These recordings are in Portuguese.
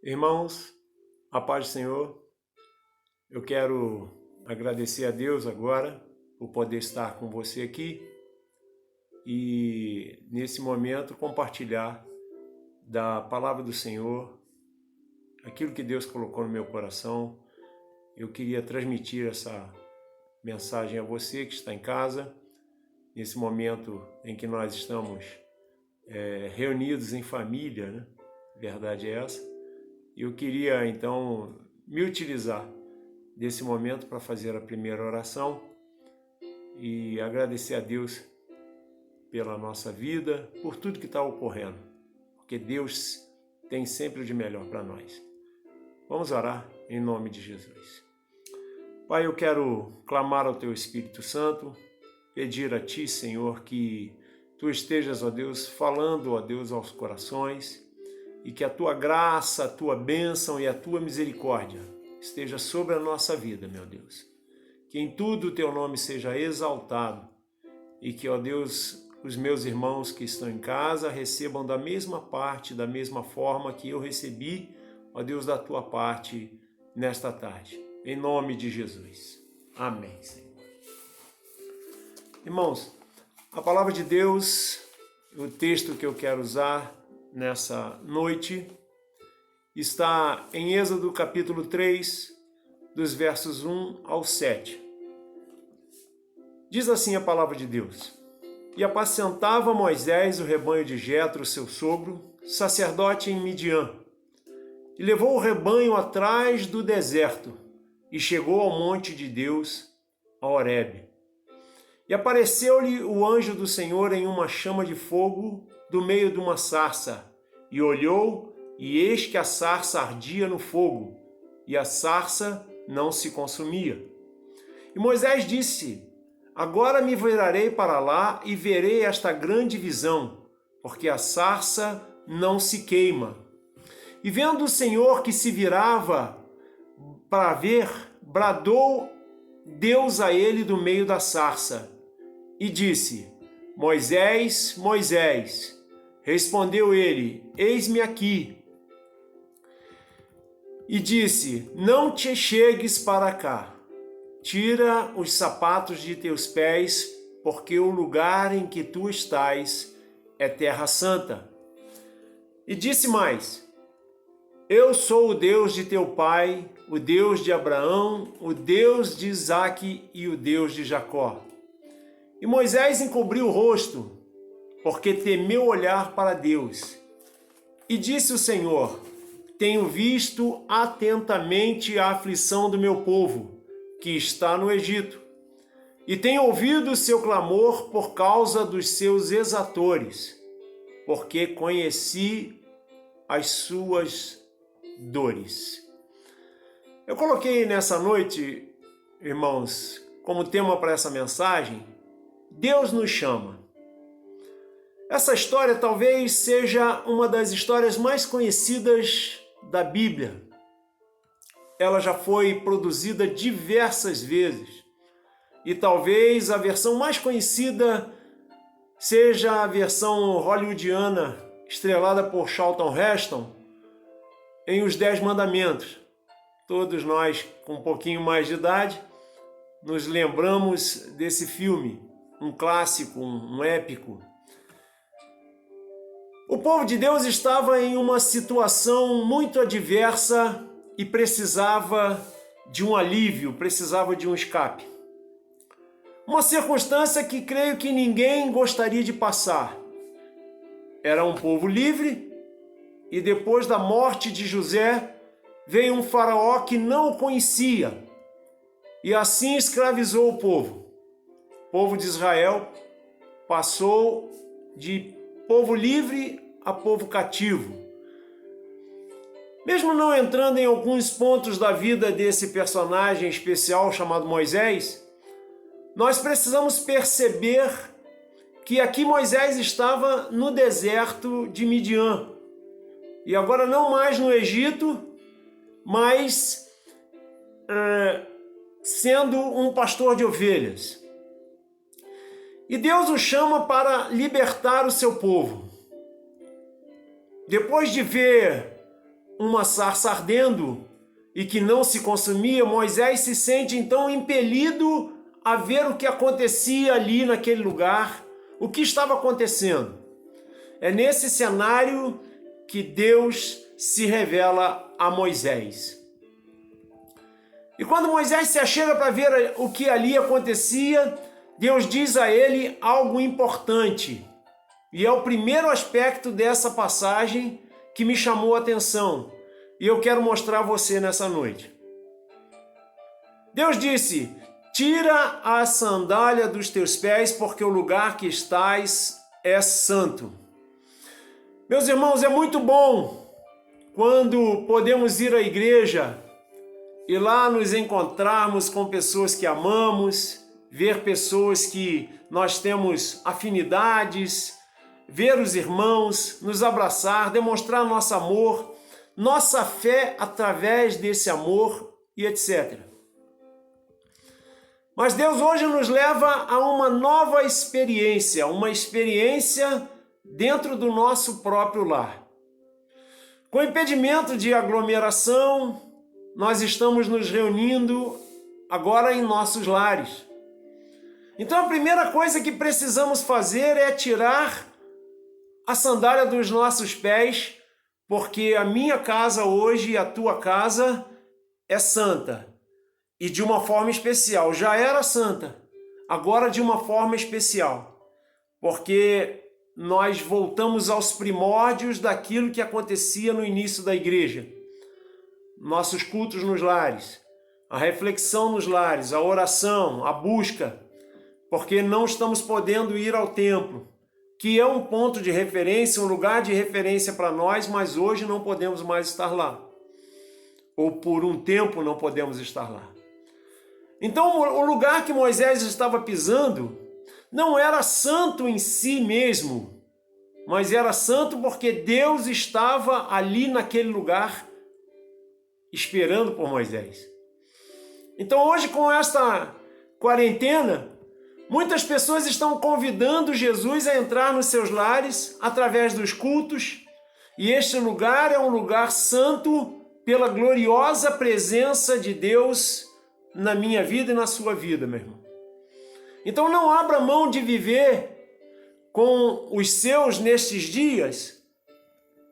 Irmãos, a paz do Senhor, eu quero agradecer a Deus agora por poder estar com você aqui e nesse momento compartilhar da palavra do Senhor, aquilo que Deus colocou no meu coração. Eu queria transmitir essa mensagem a você que está em casa, nesse momento em que nós estamos reunidos em família, né? Verdade é essa. Eu queria, então, me utilizar desse momento para fazer a primeira oração e agradecer a Deus pela nossa vida, por tudo que está ocorrendo, porque Deus tem sempre o de melhor para nós. Vamos orar em nome de Jesus. Pai, eu quero clamar ao Teu Espírito Santo, pedir a Ti, Senhor, que Tu estejas, ó Deus, falando, ó Deus, aos corações, e que a Tua graça, a Tua bênção e a Tua misericórdia esteja sobre a nossa vida, meu Deus. Que em tudo o Teu nome seja exaltado e que, ó Deus, os meus irmãos que estão em casa recebam da mesma parte, da mesma forma que eu recebi, ó Deus, da Tua parte nesta tarde. Em nome de Jesus. Amém, Senhor. Irmãos, a palavra de Deus, o texto que eu quero usar nessa noite, está em Êxodo capítulo 3, dos versos 1 ao 7. Diz assim a palavra de Deus: E apacentava Moisés o rebanho de Jetro, seu sogro, sacerdote em Midian, e levou o rebanho atrás do deserto, e chegou ao monte de Deus, a Horebe. E apareceu-lhe o anjo do Senhor em uma chama de fogo do meio de uma sarça, e olhou, e eis que a sarça ardia no fogo, e a sarça não se consumia. E Moisés disse: Agora me virarei para lá e verei esta grande visão, porque a sarça não se queima. E vendo o Senhor que se virava para ver, bradou Deus a ele do meio da sarça, e disse: Moisés, Moisés. Respondeu ele: Eis-me aqui. E disse: Não te chegues para cá. Tira os sapatos de teus pés, porque o lugar em que tu estás é terra santa. E disse mais: Eu sou o Deus de teu pai, o Deus de Abraão, o Deus de Isaque e o Deus de Jacó. E Moisés encobriu o rosto, porque temeu olhar para Deus. E disse o Senhor: Tenho visto atentamente a aflição do meu povo, que está no Egito, e tenho ouvido o seu clamor por causa dos seus exatores, porque conheci as suas dores. Eu coloquei nessa noite, irmãos, como tema para essa mensagem, Deus nos chama. Essa história talvez seja uma das histórias mais conhecidas da Bíblia. Ela já foi produzida diversas vezes e talvez a versão mais conhecida seja a versão hollywoodiana, estrelada por Charlton Heston, em Os 10 Mandamentos. Todos nós, com um pouquinho mais de idade, nos lembramos desse filme, um clássico, um épico. O povo de Deus estava em uma situação muito adversa e precisava de um alívio, precisava de um escape. Uma circunstância que creio que ninguém gostaria de passar. Era um povo livre e depois da morte de José veio um faraó que não o conhecia e assim escravizou o povo. O povo de Israel passou de povo livre a povo cativo. Mesmo não entrando em alguns pontos da vida desse personagem especial chamado Moisés, nós precisamos perceber que aqui Moisés estava no deserto de Midian. E agora não mais no Egito, mas sendo um pastor de ovelhas. E Deus o chama para libertar o seu povo. Depois de ver uma sarça ardendo e que não se consumia, Moisés se sente então impelido a ver o que acontecia ali naquele lugar, o que estava acontecendo. É nesse cenário que Deus se revela a Moisés. E quando Moisés se achega para ver o que ali acontecia, Deus diz a ele algo importante. E é o primeiro aspecto dessa passagem que me chamou a atenção. E eu quero mostrar a você nessa noite. Deus disse: tira a sandália dos teus pés, porque o lugar que estás é santo. Meus irmãos, é muito bom quando podemos ir à igreja e lá nos encontrarmos com pessoas que amamos, ver pessoas que nós temos afinidades, ver os irmãos, nos abraçar, demonstrar nosso amor, nossa fé através desse amor e etc. Mas Deus hoje nos leva a uma nova experiência, uma experiência dentro do nosso próprio lar. Com impedimento de aglomeração, nós estamos nos reunindo agora em nossos lares. Então a primeira coisa que precisamos fazer é tirar a sandália dos nossos pés, porque a minha casa hoje e a tua casa é santa. E de uma forma especial. Já era santa, agora de uma forma especial. Porque nós voltamos aos primórdios daquilo que acontecia no início da igreja. Nossos cultos nos lares, a reflexão nos lares, a oração, a busca, porque não estamos podendo ir ao templo, que é um ponto de referência, um lugar de referência para nós, mas hoje não podemos mais estar lá. Ou por um tempo não podemos estar lá. Então o lugar que Moisés estava pisando não era santo em si mesmo, mas era santo porque Deus estava ali naquele lugar esperando por Moisés. Então hoje, com esta quarentena, muitas pessoas estão convidando Jesus a entrar nos seus lares através dos cultos, e este lugar é um lugar santo pela gloriosa presença de Deus na minha vida e na sua vida, meu irmão. Então não abra mão de viver com os seus nestes dias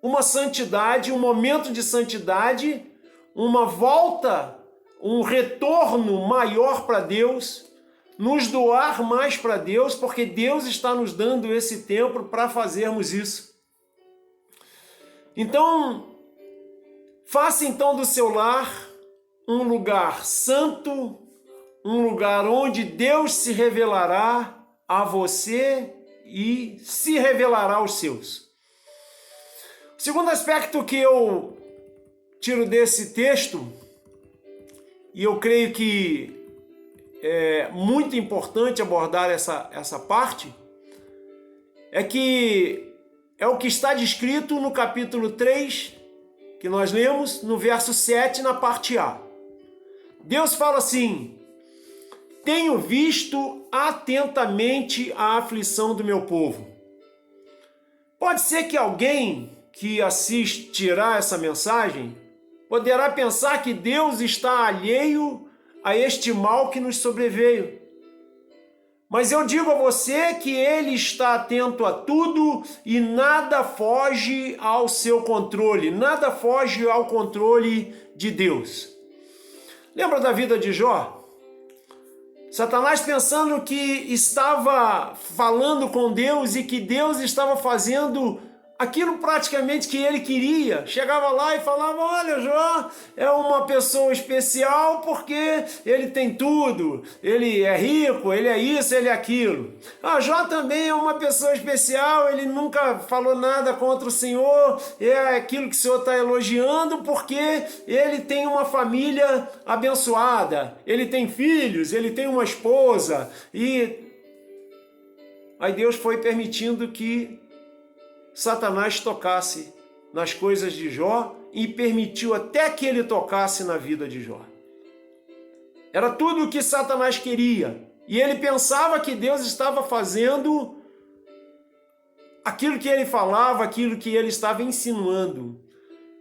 uma santidade, um momento de santidade, uma volta, um retorno maior para Deus, nos doar mais para Deus, porque Deus está nos dando esse tempo para fazermos isso. Então, faça então do seu lar um lugar santo, um lugar onde Deus se revelará a você e se revelará aos seus. O segundo aspecto que eu tiro desse texto, e eu creio que é muito importante abordar essa parte, é que é o que está descrito no capítulo 3, que nós lemos, no verso 7, na parte A. Deus fala assim: tenho visto atentamente a aflição do meu povo. Pode ser que alguém que assistirá essa mensagem poderá pensar que Deus está alheio a este mal que nos sobreveio. Mas eu digo a você que Ele está atento a tudo e nada foge ao seu controle, nada foge ao controle de Deus. Lembra da vida de Jó? Satanás pensando que estava falando com Deus e que Deus estava fazendo aquilo praticamente que ele queria. Chegava lá e falava: olha, Jó é uma pessoa especial porque ele tem tudo, ele é rico, ele é isso, ele é aquilo. Jó também é uma pessoa especial, ele nunca falou nada contra o Senhor, é aquilo que o Senhor está elogiando porque ele tem uma família abençoada, ele tem filhos, ele tem uma esposa. E aí Deus foi permitindo que Satanás tocasse nas coisas de Jó e permitiu até que ele tocasse na vida de Jó. Era tudo o que Satanás queria. E ele pensava que Deus estava fazendo aquilo que ele falava, aquilo que ele estava insinuando.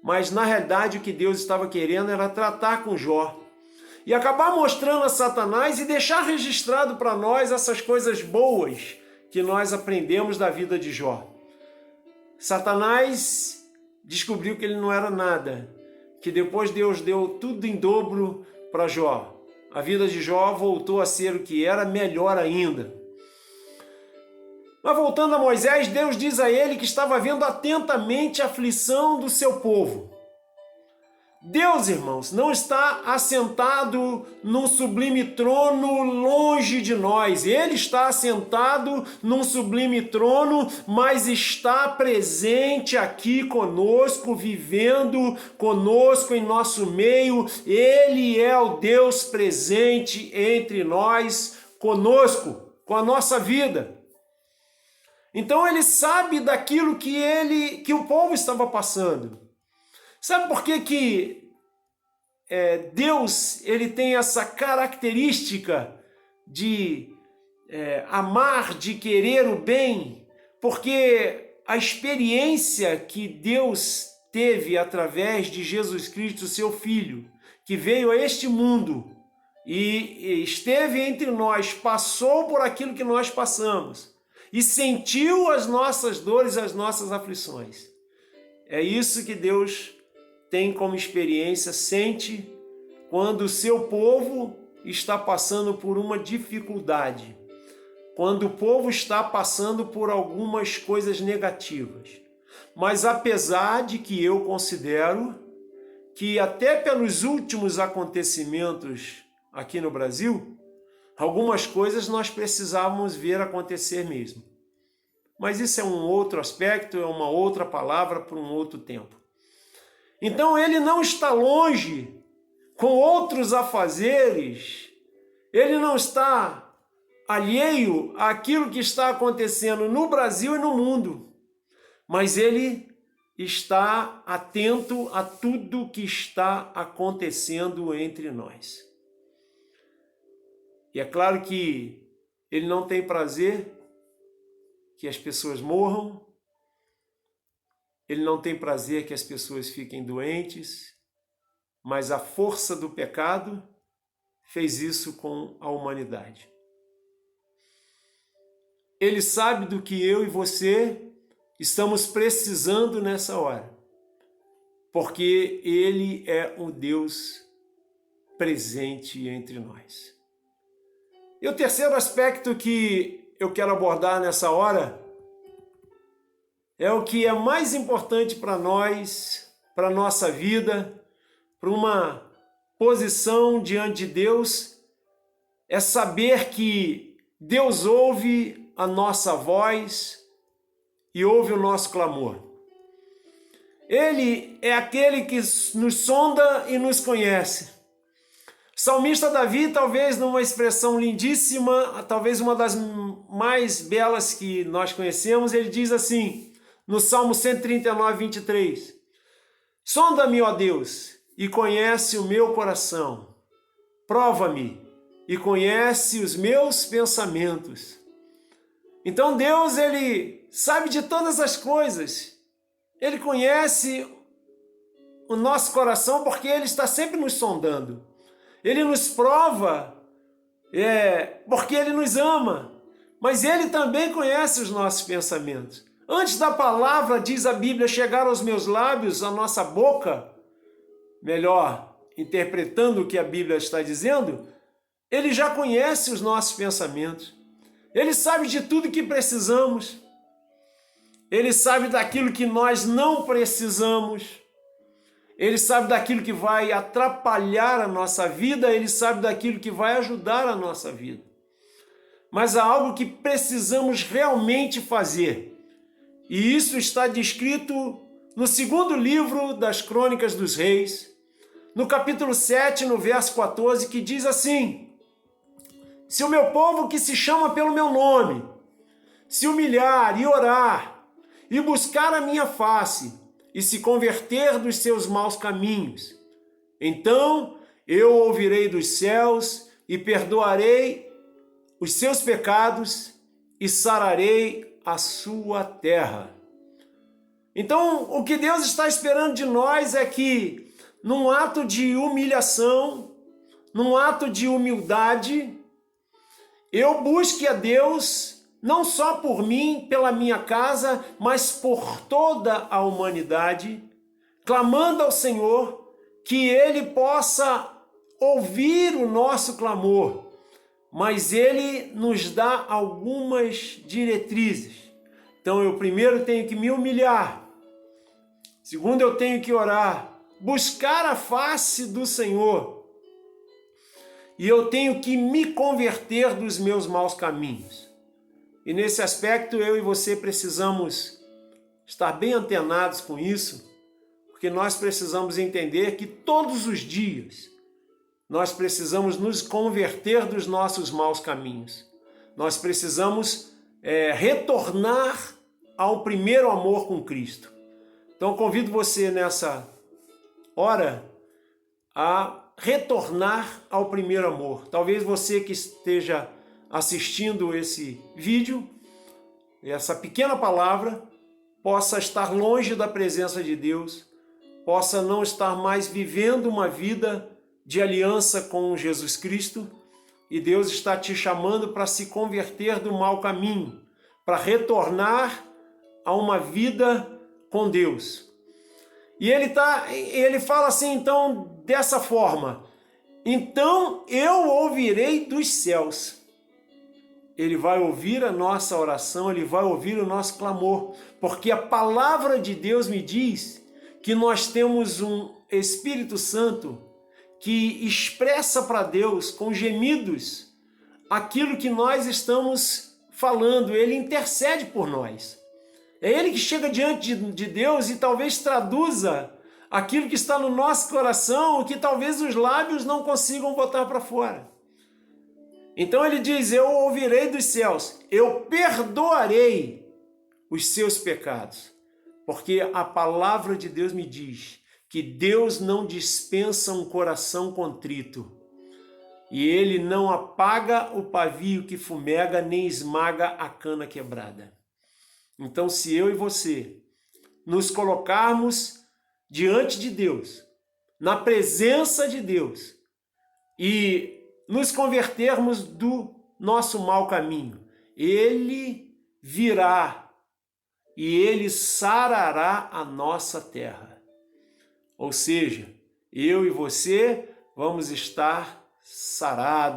mas na realidade o que Deus estava querendo era tratar com Jó e acabar mostrando a Satanás e deixar registrado para nós essas coisas boas que nós aprendemos da vida de Jó. Satanás descobriu que ele não era nada, que depois Deus deu tudo em dobro para Jó. A vida de Jó voltou a ser o que era, melhor ainda. Mas voltando a Moisés, Deus diz a ele que estava vendo atentamente a aflição do seu povo. Deus, irmãos, não está assentado num sublime trono longe de nós. Ele está assentado num sublime trono, mas está presente aqui conosco, vivendo conosco em nosso meio. Ele é o Deus presente entre nós, conosco, com a nossa vida. Então ele sabe daquilo que o povo estava passando. Sabe por que Deus ele tem essa característica de amar, de querer o bem? Porque a experiência que Deus teve através de Jesus Cristo, seu Filho, que veio a este mundo e esteve entre nós, passou por aquilo que nós passamos e sentiu as nossas dores, as nossas aflições. É isso que Deus tem como experiência, sente quando o seu povo está passando por uma dificuldade, quando o povo está passando por algumas coisas negativas. Mas apesar de que eu considero que até pelos últimos acontecimentos aqui no Brasil, algumas coisas nós precisávamos ver acontecer mesmo. Mas isso é um outro aspecto, é uma outra palavra para um outro tempo. Então ele não está longe com outros afazeres, ele não está alheio àquilo que está acontecendo no Brasil e no mundo, mas ele está atento a tudo que está acontecendo entre nós. E é claro que ele não tem prazer que as pessoas morram, ele não tem prazer que as pessoas fiquem doentes, mas a força do pecado fez isso com a humanidade. Ele sabe do que eu e você estamos precisando nessa hora, porque ele é um Deus presente entre nós. E o terceiro aspecto que eu quero abordar nessa hora é o que é mais importante para nós, para a nossa vida, para uma posição diante de Deus, é saber que Deus ouve a nossa voz e ouve o nosso clamor. Ele é aquele que nos sonda e nos conhece. O salmista Davi, talvez numa expressão lindíssima, talvez uma das mais belas que nós conhecemos, ele diz assim, no Salmo 139, 23, sonda-me, ó Deus, e conhece o meu coração. Prova-me e conhece os meus pensamentos. Então Deus, ele sabe de todas as coisas. Ele conhece o nosso coração porque ele está sempre nos sondando. Ele nos prova porque ele nos ama. Mas ele também conhece os nossos pensamentos. Antes da palavra, diz a Bíblia, chegar aos meus lábios, à nossa boca, melhor, interpretando o que a Bíblia está dizendo, ele já conhece os nossos pensamentos. Ele sabe de tudo que precisamos. Ele sabe daquilo que nós não precisamos. Ele sabe daquilo que vai atrapalhar a nossa vida. Ele sabe daquilo que vai ajudar a nossa vida. Mas há algo que precisamos realmente fazer. E isso está descrito no segundo livro das Crônicas dos Reis, no capítulo 7, no verso 14, que diz assim: se o meu povo que se chama pelo meu nome se humilhar e orar e buscar a minha face e se converter dos seus maus caminhos, então eu ouvirei dos céus e perdoarei os seus pecados e sararei a sua terra. Então, o que Deus está esperando de nós é que, num ato de humilhação, num ato de humildade, eu busque a Deus, não só por mim, pela minha casa, mas por toda a humanidade, clamando ao Senhor que Ele possa ouvir o nosso clamor, mas Ele nos dá algumas diretrizes. Então eu primeiro tenho que me humilhar, segundo eu tenho que orar, buscar a face do Senhor, e eu tenho que me converter dos meus maus caminhos. E nesse aspecto eu e você precisamos estar bem antenados com isso, porque nós precisamos entender que todos os dias nós precisamos nos converter dos nossos maus caminhos. Nós precisamos retornar ao primeiro amor com Cristo. Então convido você nessa hora a retornar ao primeiro amor. Talvez você que esteja assistindo esse vídeo, essa pequena palavra, possa estar longe da presença de Deus, possa não estar mais vivendo uma vida de aliança com Jesus Cristo, e Deus está te chamando para se converter do mau caminho, para retornar a uma vida com Deus. E ele fala assim, então, dessa forma: então eu ouvirei dos céus. Ele vai ouvir a nossa oração, ele vai ouvir o nosso clamor, porque a palavra de Deus me diz que nós temos um Espírito Santo que expressa para Deus com gemidos aquilo que nós estamos falando. Ele intercede por nós. É Ele que chega diante de Deus e talvez traduza aquilo que está no nosso coração, o que talvez os lábios não consigam botar para fora. Então ele diz: eu ouvirei dos céus, eu perdoarei os seus pecados, porque a palavra de Deus me diz que Deus não dispensa um coração contrito, e Ele não apaga o pavio que fumega, nem esmaga a cana quebrada. Então, se eu e você nos colocarmos diante de Deus, na presença de Deus, e nos convertermos do nosso mau caminho, Ele virá e Ele sarará a nossa terra. Ou seja, eu e você vamos estar sarados.